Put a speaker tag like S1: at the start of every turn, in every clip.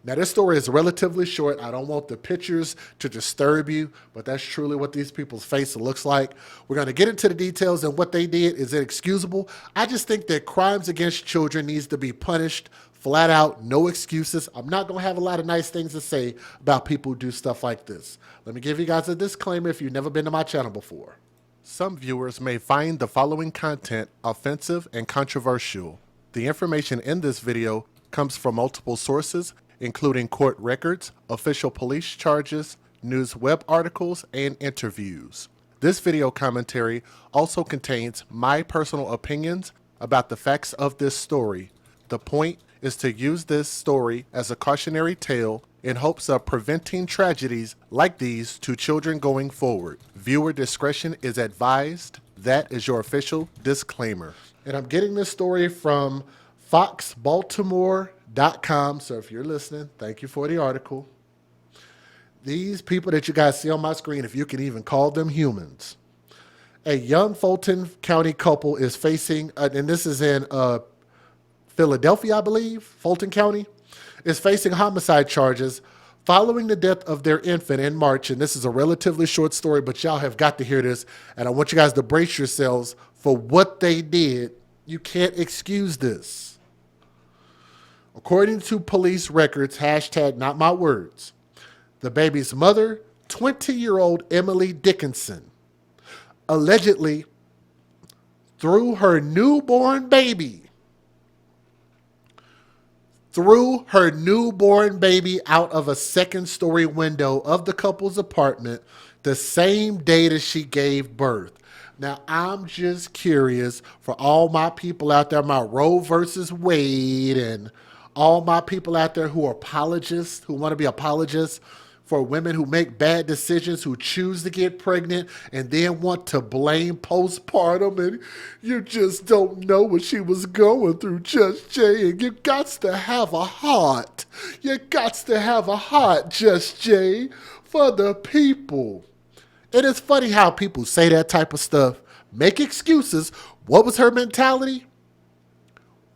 S1: Now, this story is relatively short. I don't want the pictures to disturb you, but that's truly what these people's face looks like. We're going to get into the details and what they did. Is inexcusable? I just think that crimes against children needs to be punished flat out, no excuses. I'm not going to have a lot of nice things to say about people who do stuff like this. Let me give you guys a disclaimer if you've never been to my channel before. Some viewers may find the following content offensive and controversial. The information in this video comes from multiple sources, including court records, official police charges, news web articles, and interviews. This video commentary also contains my personal opinions about the facts of this story. The point is to use this story as a cautionary tale in hopes of preventing tragedies like these to children going forward. Viewer discretion is advised. That is your official disclaimer. And I'm getting this story from foxbaltimore.com. So if you're listening, thank you for the article. These people that you guys see on my screen, if you can even call them humans. A young Fulton County couple is facing, and this is in Philadelphia, I believe, Fulton County, is facing homicide charges following the death of their infant in March. And this is a relatively short story, but y'all have got to hear this. And I want you guys to brace yourselves for what they did. You can't excuse this. According to police records, hashtag not my words, the baby's mother, 20-year-old Emily Dickinson, allegedly threw her newborn baby out of a second-story window of the couple's apartment the same day that she gave birth. Now, I'm just curious for all my people out there, my Roe versus Wade, and all my people out there who are apologists, who want to be apologists for women who make bad decisions, who choose to get pregnant and then want to blame postpartum, and you just don't know what she was going through, Just Jay, and you got to have a heart. You got to have a heart, Just Jay, for the people. It is funny how people say that type of stuff, make excuses. What was her mentality?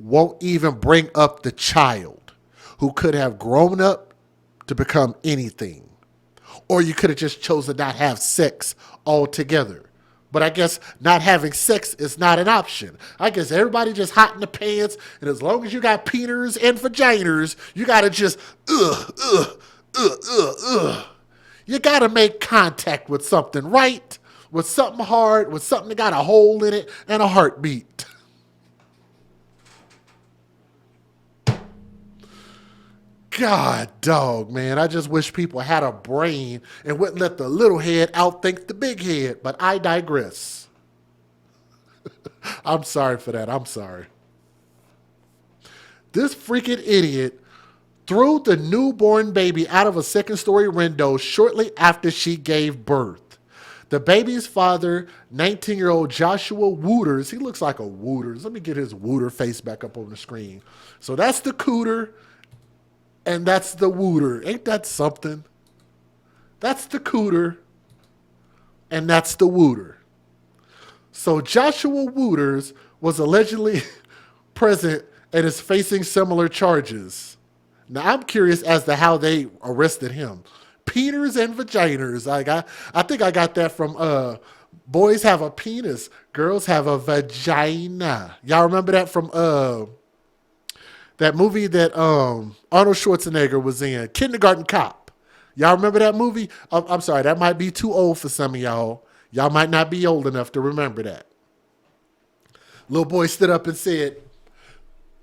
S1: Won't even bring up the child who could have grown up to become anything. Or you could have just chosen not have sex altogether. But I guess not having sex is not an option. I guess everybody just hot in the pants, and as long as you got peeners and vaginas, you gotta just You gotta make contact with something, right? With something hard, with something that got a hole in it and a heartbeat. God, dog, man. I just wish people had a brain and wouldn't let the little head outthink the big head. But I digress. I'm sorry for that. I'm sorry. This freaking idiot threw the newborn baby out of a second-story window shortly after she gave birth. The baby's father, 19-year-old Joshua Wooters, he looks like a Wooters. Let me get his Wooter face back up on the screen. So that's the cooter. And that's the Wooter. Ain't that something? That's the cooter. And that's the Wooter. So Joshua Wooters was allegedly present and is facing similar charges. Now, I'm curious as to how they arrested him. Peters and vaginas. I think I got that from Boys Have a Penis, Girls Have a Vagina. Y'all remember that from that movie that Arnold Schwarzenegger was in, Kindergarten Cop. Y'all remember that movie? I'm sorry, that might be too old for some of y'all. Y'all might not be old enough to remember that. Little boy stood up and said,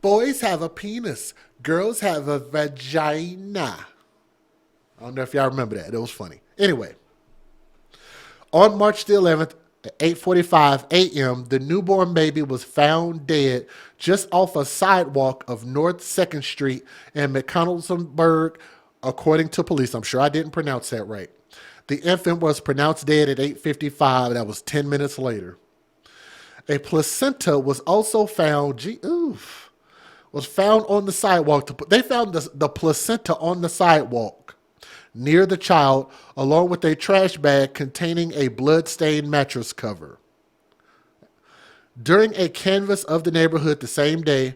S1: boys have a penis, girls have a vagina. I don't know if y'all remember that. It was funny. Anyway, on March the 11th, at 8:45 a.m., the newborn baby was found dead just off a sidewalk of North 2nd Street in McConnelsonburg, according to police. I'm sure I didn't pronounce that right. The infant was pronounced dead at 8:55. That was 10 minutes later. A placenta was also found. Was found on the sidewalk. They found the placenta on the sidewalk near the child, along with a trash bag containing a blood-stained mattress cover. During a canvass of the neighborhood the same day,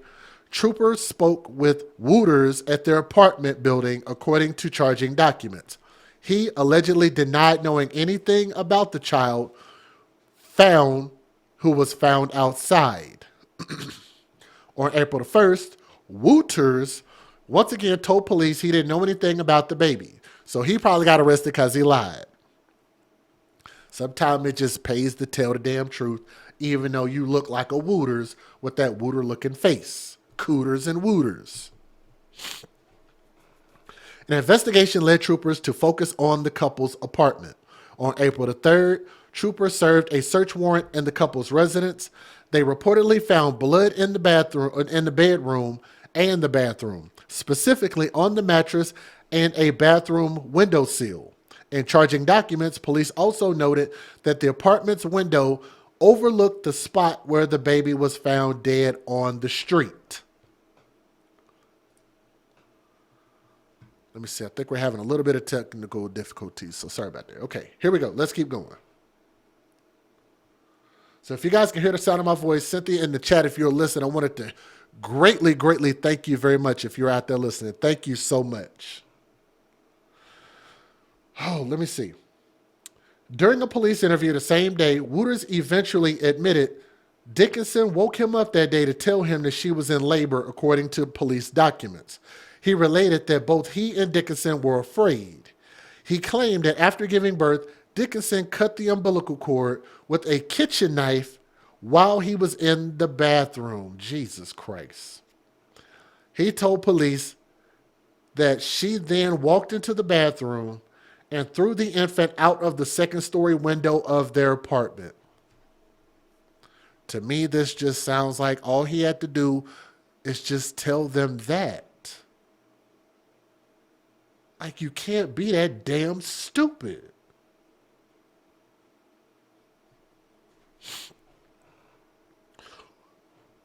S1: Troopers spoke with Wooters at their apartment building, according to charging documents. He allegedly denied knowing anything about the child found who was found outside. On April the 1st, Wooters once again told police he didn't know anything about the baby. So he probably got arrested because he lied. Sometimes it just pays to tell the damn truth, even though you look like a Wooters with that Wooter-looking face. Cooters and Wooters. An investigation led troopers to focus on the couple's apartment. On April the 3rd, troopers served a search warrant in the couple's residence. They reportedly found blood in the bedroom and the bathroom, specifically on the mattress and a bathroom windowsill. In charging documents, police also noted that the apartment's window overlooked the spot where the baby was found dead on the street. Let me see. I think we're having a little bit of technical difficulties, so sorry about that. Okay, here we go. Let's keep going. So if you guys can hear the sound of my voice, Cynthia in the chat, if you're listening, I wanted to greatly, greatly thank you very much if you're out there listening. Thank you so much. Oh, let me see. During a police interview the same day, Wooters eventually admitted Dickinson woke him up that day to tell him that she was in labor, according to police documents. He related that both he and Dickinson were afraid. He claimed that after giving birth, Dickinson cut the umbilical cord with a kitchen knife while he was in the bathroom. Jesus Christ. He told police that she then walked into the bathroom and threw the infant out of the second-story window of their apartment. To me, this just sounds like all he had to do is just tell them that. Like, you can't be that damn stupid.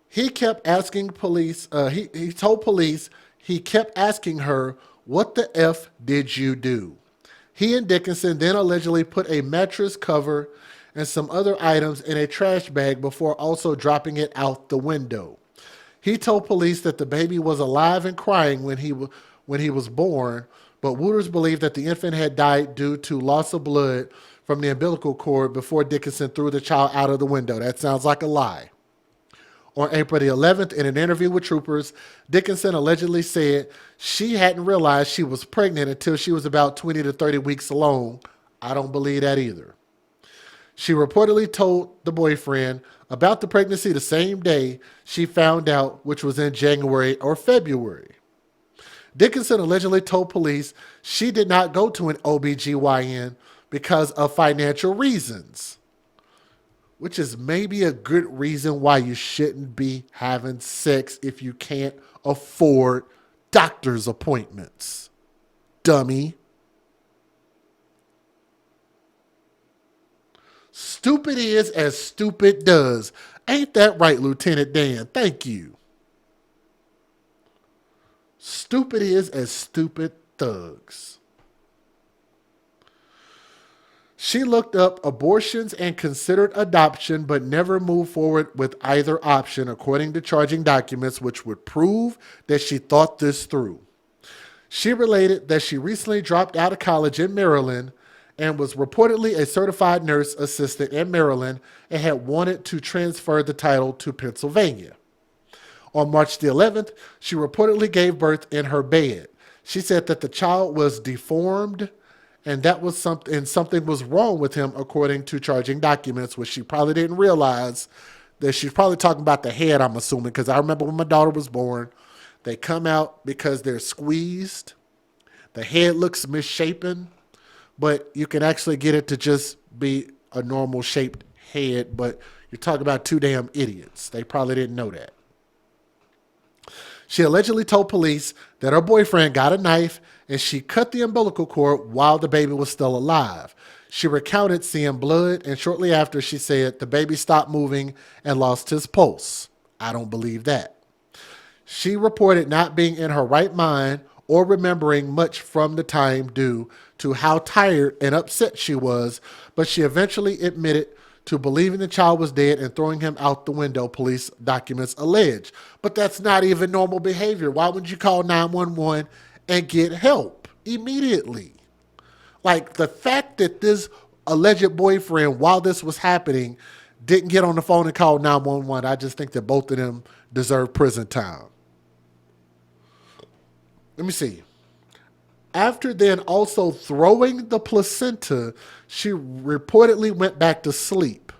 S1: He kept asking police, he told police he kept asking her, what the F did you do? He and Dickinson then allegedly put a mattress cover and some other items in a trash bag before also dropping it out the window. He told police that the baby was alive and crying when he was born, but Wooters believed that the infant had died due to loss of blood from the umbilical cord before Dickinson threw the child out of the window. That sounds like a lie. On April the 11th, in an interview with troopers, Dickinson allegedly said she hadn't realized she was pregnant until she was about 20 to 30 weeks along. I don't believe that either. She reportedly told the boyfriend about the pregnancy the same day she found out, which was in January or February. Dickinson allegedly told police she did not go to an OBGYN because of financial reasons, which is maybe a good reason why you shouldn't be having sex if you can't afford doctor's appointments. Dummy. Stupid is as stupid does. Ain't that right, Lieutenant Dan? Thank you. Stupid is as stupid thugs. She looked up abortions and considered adoption, but never moved forward with either option, according to charging documents, which would prove that she thought this through. She related that she recently dropped out of college in Maryland and was reportedly a certified nurse assistant in Maryland and had wanted to transfer the title to Pennsylvania. On March the 11th, she reportedly gave birth in her bed. She said that the child was deformed and that was something was wrong with him, according to charging documents, which she probably didn't realize that she's probably talking about the head, I'm assuming, because I remember when my daughter was born, they come out because they're squeezed. The head looks misshapen, but you can actually get it to just be a normal shaped head, but you're talking about two damn idiots. They probably didn't know that. She allegedly told police that her boyfriend got a knife and she cut the umbilical cord while the baby was still alive. She recounted seeing blood, and shortly after she said the baby stopped moving and lost his pulse. I don't believe that. She reported not being in her right mind or remembering much from the time due to how tired and upset she was, but she eventually admitted to believing the child was dead and throwing him out the window, police documents allege. But that's not even normal behavior. Why would you call 911 and get help immediately? Like, the fact that this alleged boyfriend, while this was happening, didn't get on the phone and call 911, I just think that both of them deserve prison time. Let me see. After then also throwing the placenta, she reportedly went back to sleep.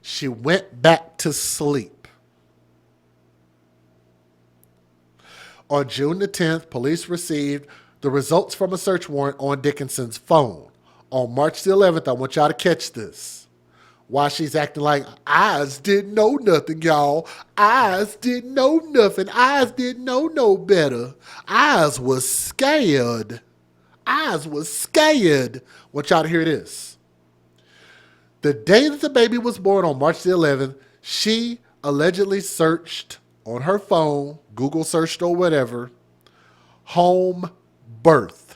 S1: She went back to sleep. On June the 10th, police received the results from a search warrant on Dickinson's phone. On March the 11th, I want y'all to catch this. Why she's acting like Eyes didn't know nothing, y'all. Eyes didn't know nothing. Eyes didn't know no better. Eyes was scared. Eyes was scared. Want y'all to hear this. The day that the baby was born on March the 11th, she allegedly searched on her phone, Google searched or whatever, home birth.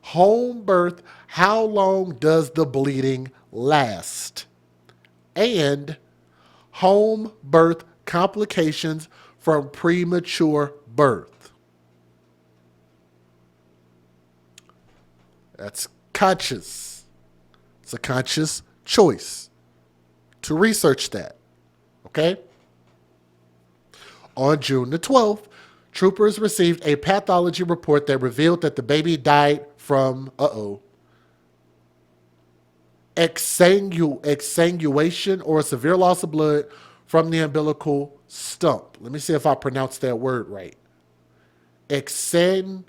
S1: Home birth, how long does the bleeding last? And home birth complications from premature birth. That's conscious. It's a conscious choice to research that. Okay? On June the 12th, troopers received a pathology report that revealed that the baby died from, exsanguation or a severe loss of blood from the umbilical stump. Let me see if I pronounced that word right. Exsanguination?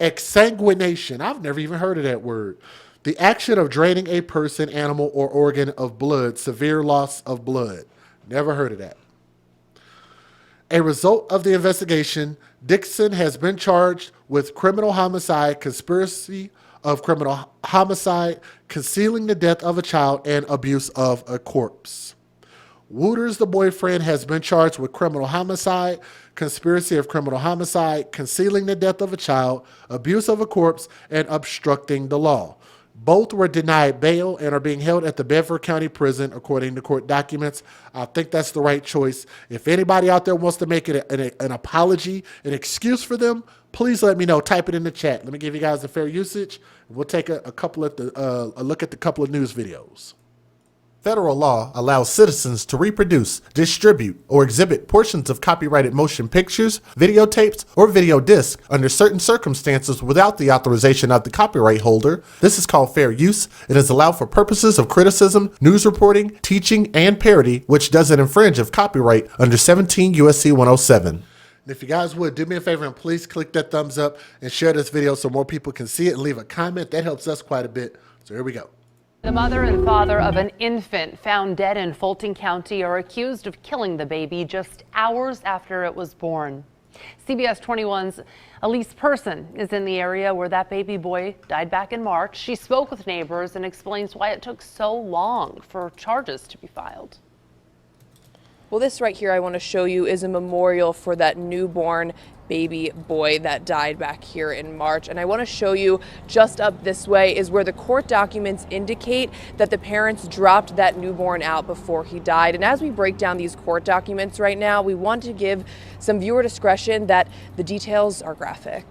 S1: Exsanguination. I've never even heard of that word. The action of draining a person, animal, or organ of blood. Severe loss of blood. Never heard of that. A result of the investigation, Dixon has been charged with criminal homicide, conspiracy of criminal homicide, concealing the death of a child, and abuse of a corpse. Wooters, the boyfriend, has been charged with criminal homicide, conspiracy of criminal homicide, concealing the death of a child, abuse of a corpse, and obstructing the law. Both were denied bail and are being held at the Bedford County Prison, according to court documents. I think that's the right choice. If anybody out there wants to make it an apology, an excuse for them, please let me know. Type it in the chat. Let me give you guys the fair usage. We'll take a look at the couple of news videos. Federal law allows citizens to reproduce, distribute, or exhibit portions of copyrighted motion pictures, videotapes, or video discs under certain circumstances without the authorization of the copyright holder. This is called fair use. It is allowed for purposes of criticism, news reporting, teaching, and parody, which doesn't infringe of copyright under 17 U.S.C. 107. And if you guys would, do me a favor and please click that thumbs up and share this video so more people can see it and leave a comment. That helps us quite a bit. So here we go.
S2: The mother and father of an infant found dead in Fulton County are accused of killing the baby just hours after it was born. CBS 21's Elise Person is in the area where that baby boy died back in March. She spoke with neighbors and explains why it took so long for charges to be filed.
S3: Well, this right here I want to show you is a memorial for that newborn baby boy that died back here in March. And I want to show you just up this way is where the court documents indicate that the parents dropped that newborn out before he died. And as we break down these court documents right now, we want to give some viewer discretion that the details are graphic.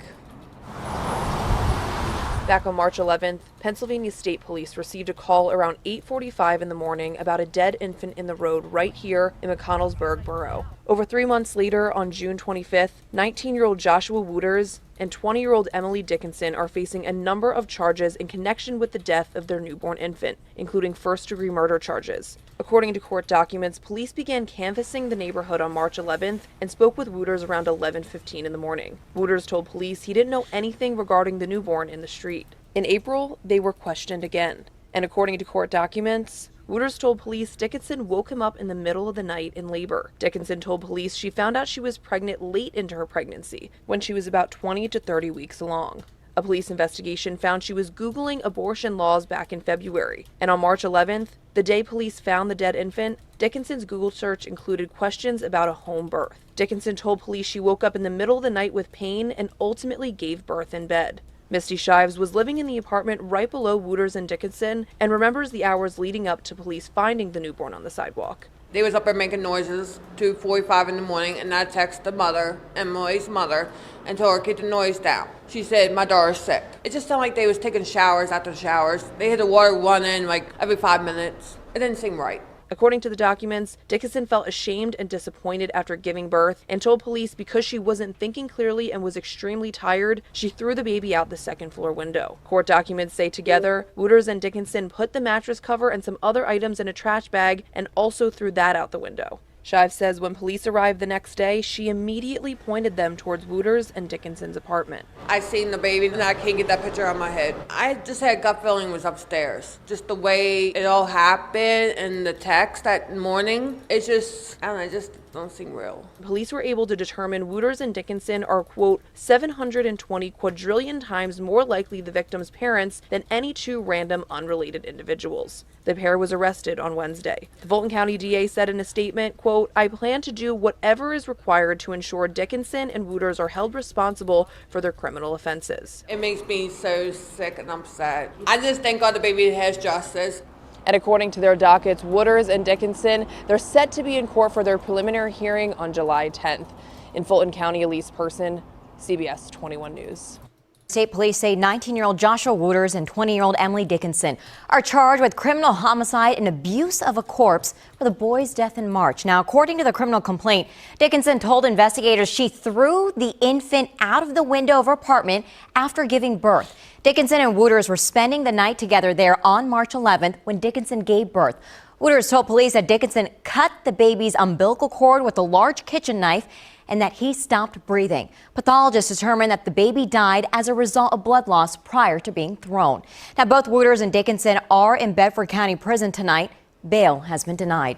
S3: Back on March 11th, Pennsylvania State Police received a call around 8:45 in the morning about a dead infant in the road right here in McConnellsburg Borough. Over 3 months later, on June 25th, 19-year-old Joshua Wooters and 20-year-old Emily Dickinson are facing a number of charges in connection with the death of their newborn infant, including first-degree murder charges. According to court documents, police began canvassing the neighborhood on March 11th and spoke with Wooters around 11:15 in the morning. Wooters told police he didn't know anything regarding the newborn in the street. In April, they were questioned again, and according to court documents, Wooters told police Dickinson woke him up in the middle of the night in labor. Dickinson told police she found out she was pregnant late into her pregnancy, when she was about 20 to 30 weeks along. A police investigation found she was Googling abortion laws back in February, and on March 11th, The day police found the dead infant, Dickinson's Google search included questions about a home birth. Dickinson told police she woke up in the middle of the night with pain and ultimately gave birth in bed. Misty Shives was living in the apartment right below Wooters and Dickinson and remembers the hours leading up to police finding the newborn on the sidewalk.
S4: They was up there making noises, 2:45 in the morning, and I texted the mother, Emily's mother, and told her to keep the noise down. She said, my daughter's sick. It just sounded like they was taking showers after showers. They had the water running like every 5 minutes. It didn't seem right.
S3: According to the documents, Dickinson felt ashamed and disappointed after giving birth and told police because she wasn't thinking clearly and was extremely tired, she threw the baby out the second floor window. Court documents say together, Wooters and Dickinson put the mattress cover and some other items in a trash bag and also threw that out the window. Shive says when police arrived the next day, she immediately pointed them towards Wooters and Dickinson's apartment.
S4: I seen the baby and I can't get that picture out of my head. I just had a gut feeling it was upstairs. Just the way it all happened and the text that morning, it just, I don't know, it just don't seem real.
S3: Police were able to determine Wooters and Dickinson are, quote, 720 quadrillion times more likely the victim's parents than any two random unrelated individuals. The pair was arrested on Wednesday. The Fulton County DA said in a statement, quote, I plan to do whatever is required to ensure Dickinson and Wooters are held responsible for their criminal offenses.
S4: It makes me so sick and upset. I just thank God the baby has justice.
S3: And according to their dockets, Wooters and Dickinson, they're set to be in court for their preliminary hearing on July 10th. In Fulton County, Elise Person, CBS 21 News.
S5: State police say 19-year-old Joshua Wooters and 20-year-old Emily Dickinson are charged with criminal homicide and abuse of a corpse for the boy's death in March. Now, according to the criminal complaint, Dickinson told investigators she threw the infant out of the window of her apartment after giving birth. Dickinson and Wooters were spending the night together there on March 11th when Dickinson gave birth. Wooters told police that Dickinson cut the baby's umbilical cord with a large kitchen knife and that he stopped breathing. Pathologists determined that the baby died as a result of blood loss prior to being thrown. Now, both Wooters and Dickinson are in Bedford County Prison tonight. Bail has been denied.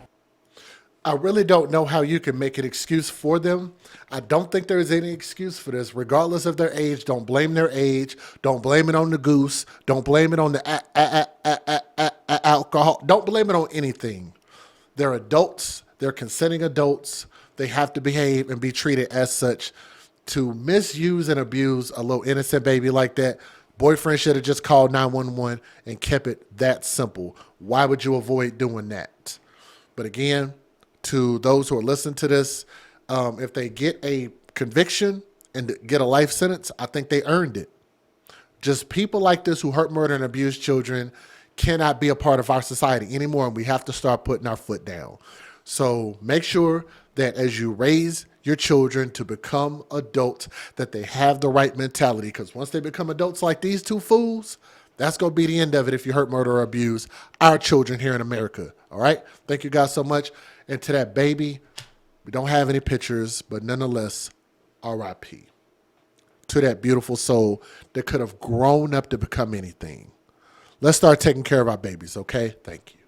S1: I really don't know how you can make an excuse for them. I don't think there is any excuse for this, regardless of their age. Don't blame their age. Don't blame it on the goose. Don't blame it on the alcohol. Don't blame it on anything. They're adults. They're consenting adults. They have to behave and be treated as such. To misuse and abuse a little innocent baby like that, boyfriend should have just called 911 and kept it that simple. Why would you avoid doing that? But again, to those who are listening to this, if they get a conviction and get a life sentence, I think they earned it. Just people like this who hurt, murder, and abuse children cannot be a part of our society anymore, and we have to start putting our foot down. So make sure that as you raise your children to become adults, that they have the right mentality, because once they become adults like these two fools, that's going to be the end of it if you hurt, murder, or abuse our children here in America. All right? Thank you guys so much. And to that baby, we don't have any pictures, but nonetheless, R.I.P. to that beautiful soul that could have grown up to become anything. Let's start taking care of our babies, okay? Thank you.